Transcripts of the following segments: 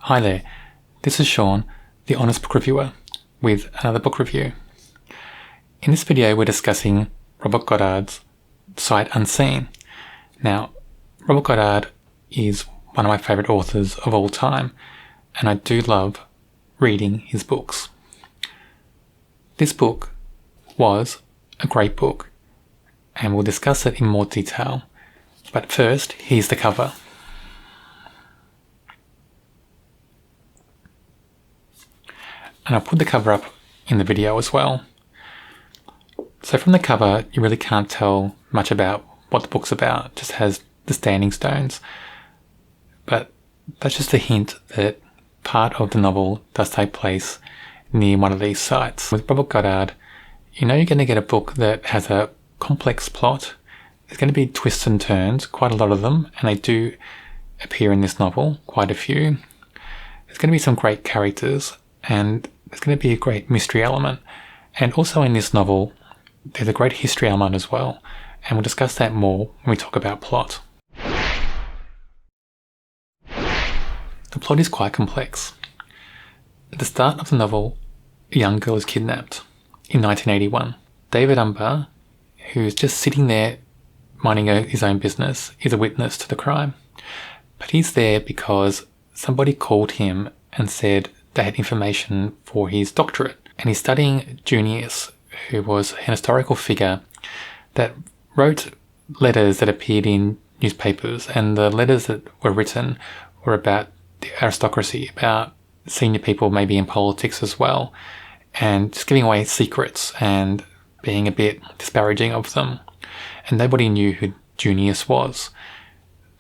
Hi there, this is Sean, the Honest Book Reviewer, with another book review. In this video we're discussing Robert Goddard's Sight Unseen. Now, Robert Goddard is one of my favourite authors of all time, and I do love reading his books. This book was a great book, and we'll discuss it in more detail. But first, here's the cover. And I'll put the cover up in the video as well. So from the cover, you really can't tell much about what the book's about. It just has the standing stones. But that's just a hint that part of the novel does take place near one of these sites. With Robert Goddard, you know you're going to get a book that has a complex plot. There's going to be twists and turns, quite a lot of them, and they do appear in this novel, quite a few. There's going to be some great characters, and there's going to be a great mystery element. And also in this novel, there's a great history element as well, and we'll discuss that more when we talk about plot. The plot is quite complex. At the start of the novel, a young girl is kidnapped in 1981. David Umber, who's just sitting there minding his own business, is a witness to the crime. But he's there because somebody called him and said they had information for his doctorate. And he's studying Junius, who was an historical figure that wrote letters that appeared in newspapers. And the letters that were written were about the aristocracy, about senior people maybe in politics as well, and just giving away secrets and being a bit disparaging of them. And nobody knew who Junius was.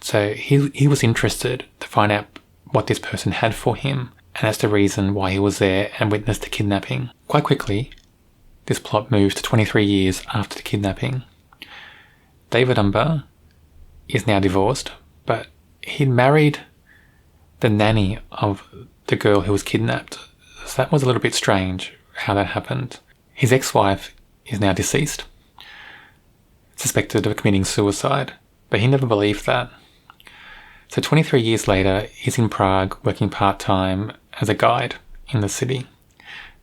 So he was interested to find out what this person had for him. And that's the reason why he was there and witnessed the kidnapping. Quite quickly, this plot moves to 23 years after the kidnapping. David Umber is now divorced, but he married the nanny of the girl who was kidnapped. So that was a little bit strange how that happened. His ex-wife is now deceased, suspected of committing suicide, but he never believed that. So 23 years later, he's in Prague working part-time as a guide in the city.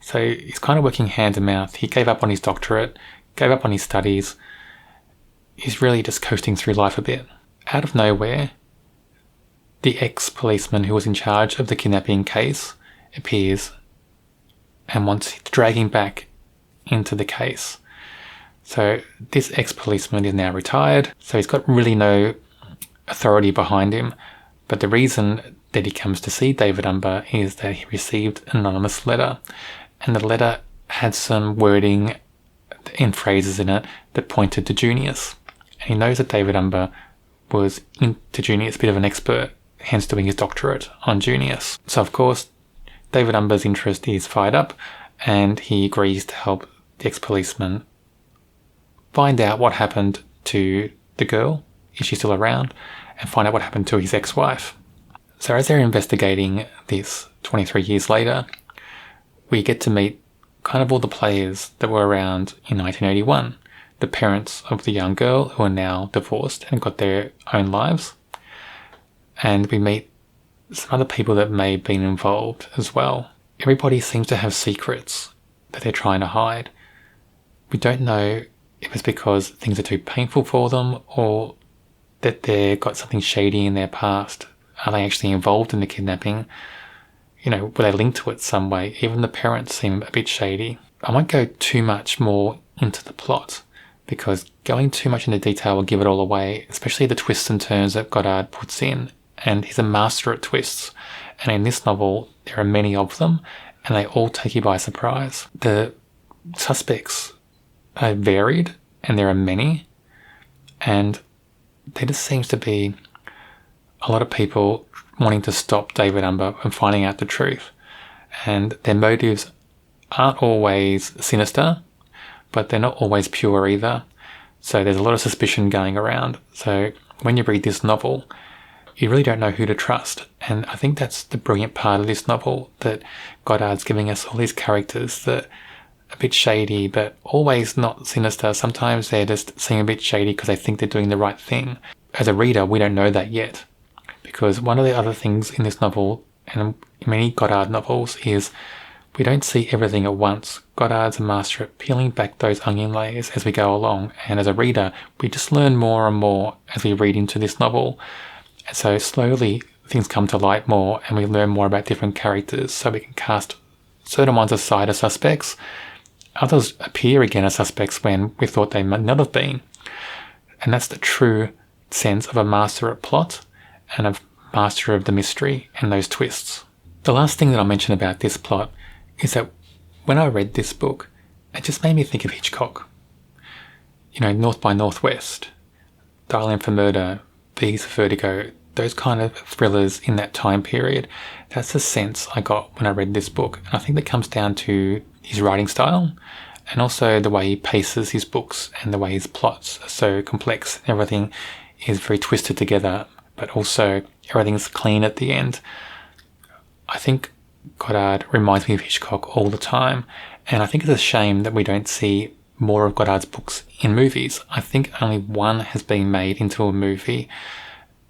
So he's kind of working hand to mouth. He gave up on his doctorate, gave up on his studies. He's really just coasting through life a bit. Out of nowhere, the ex-policeman who was in charge of the kidnapping case appears and wants to drag him back into the case. So this ex-policeman is now retired, so he's got really no authority behind him. But the reason that he comes to see David Umber is that he received an anonymous letter, and the letter had some wording and phrases in it that pointed to Junius. And he knows that David Umber was into Junius, a bit of an expert, hence doing his doctorate on Junius. So of course, David Umber's interest is fired up, and he agrees to help the ex-policeman find out what happened to the girl, is she still around, and find out what happened to his ex-wife. So as they're investigating this 23 years later, we get to meet kind of all the players that were around in 1981. The parents of the young girl, who are now divorced and got their own lives. And we meet some other people that may have been involved as well. Everybody seems to have secrets that they're trying to hide. We don't know if it's because things are too painful for them, or that they've got something shady in their past. Are they actually involved in the kidnapping? You know, were they linked to it some way? Even the parents seem a bit shady. I won't go too much more into the plot, because going too much into detail will give it all away, especially the twists and turns that Goddard puts in. And he's a master at twists. And in this novel, there are many of them, and they all take you by surprise. The suspects are varied, and there are many, and there just seems to be a lot of people wanting to stop David Umber from finding out the truth. And their motives aren't always sinister, but they're not always pure either. So there's a lot of suspicion going around. So when you read this novel, you really don't know who to trust. And I think that's the brilliant part of this novel, that Goddard's giving us all these characters that are a bit shady, but always not sinister. Sometimes they're just seem a bit shady because they think they're doing the right thing. As a reader, we don't know that yet. Because one of the other things in this novel, and in many Goddard novels is we don't see everything at once. Goddard's a master at peeling back those onion layers as we go along, and as a reader, we just learn more and more as we read into this novel. And so slowly things come to light more, and we learn more about different characters, so we can cast certain ones aside as suspects. Others appear again as suspects when we thought they might not have been. And that's the true sense of a master at plot and a master of the mystery and those twists. The last thing that I'll mention about this plot is that when I read this book, it just made me think of Hitchcock. North by Northwest, Dial M for Murder, V's for Vertigo, those kind of thrillers in that time period. That's the sense I got when I read this book. And I think that comes down to his writing style and also the way he paces his books and the way his plots are so complex. Everything is very twisted together, but also everything's clean at the end. I think Goddard reminds me of Hitchcock all the time, and I think it's a shame that we don't see more of Goddard's books in movies. I think only one has been made into a movie,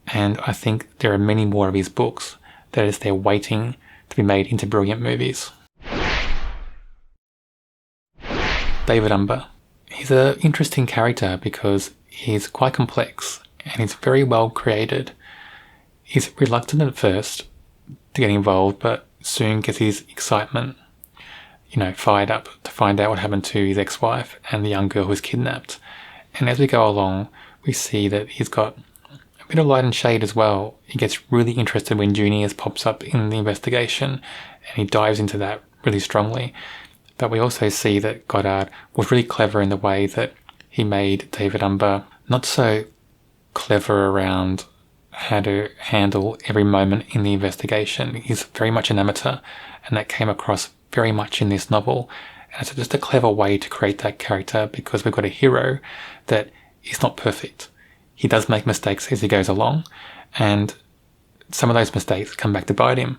and I think there are many more of his books that is there waiting to be made into brilliant movies. David Umber. He's an interesting character because he's quite complex and he's very well created. He's reluctant at first to get involved, but soon gets his excitement, fired up to find out what happened to his ex-wife and the young girl who was kidnapped. And as we go along, we see that he's got a bit of light and shade as well. He gets really interested when Junius pops up in the investigation, and he dives into that really strongly. But we also see that Goddard was really clever in the way that he made David Umber not so clever around how to handle every moment in the investigation. He's very much an amateur, and that came across very much in this novel. And it's just a clever way to create that character, because we've got a hero that is not perfect. He does make mistakes as he goes along, and some of those mistakes come back to bite him.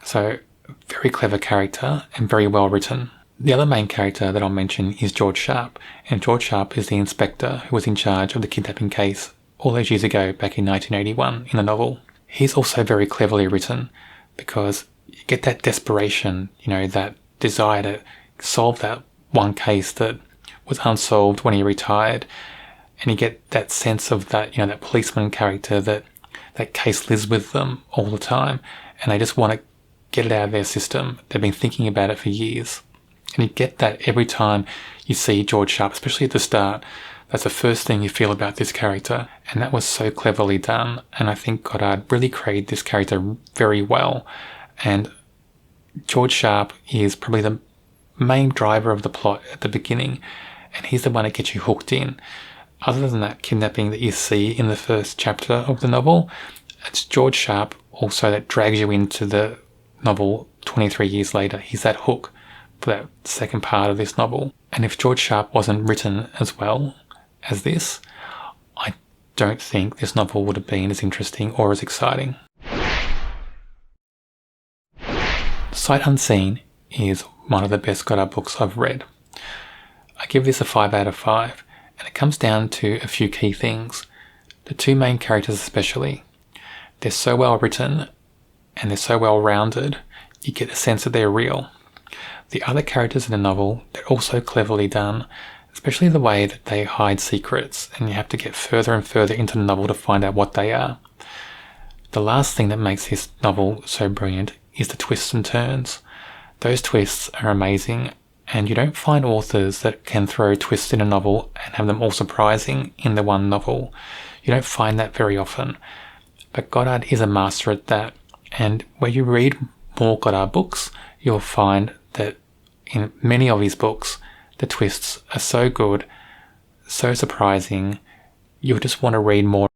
So, very clever character and very well written. The other main character that I'll mention is George Sharp, and George Sharp is the inspector who was in charge of the kidnapping case all those years ago, back in 1981 in the novel. He's also very cleverly written, because you get that desperation, that desire to solve that one case that was unsolved when he retired, and you get that sense of that, that policeman character, that case lives with them all the time, and they just want to get it out of their system. They've been thinking about it for years. And you get that every time you see George Sharp, especially at the start. That's the first thing you feel about this character. And that was so cleverly done. And I think Goddard really created this character very well. And George Sharp is probably the main driver of the plot at the beginning. And he's the one that gets you hooked in. Other than that kidnapping that you see in the first chapter of the novel, it's George Sharp also that drags you into the novel 23 years later. He's that hook for that second part of this novel. And if George Sharp wasn't written as well as this, I don't think this novel would have been as interesting or as exciting. Sight Unseen is one of the best Goddard books I've read. I give this a 5 out of 5, and it comes down to a few key things. The two main characters especially. They're so well written and they're so well rounded, you get a sense that they're real. The other characters in the novel, they're also cleverly done, especially the way that they hide secrets, and you have to get further and further into the novel to find out what they are. The last thing that makes this novel so brilliant is the twists and turns. Those twists are amazing, and you don't find authors that can throw twists in a novel and have them all surprising in the one novel. You don't find that very often. But Goddard is a master at that, and when you read more Goddard books, you'll find that in many of his books, the twists are so good, so surprising, you'll just want to read more.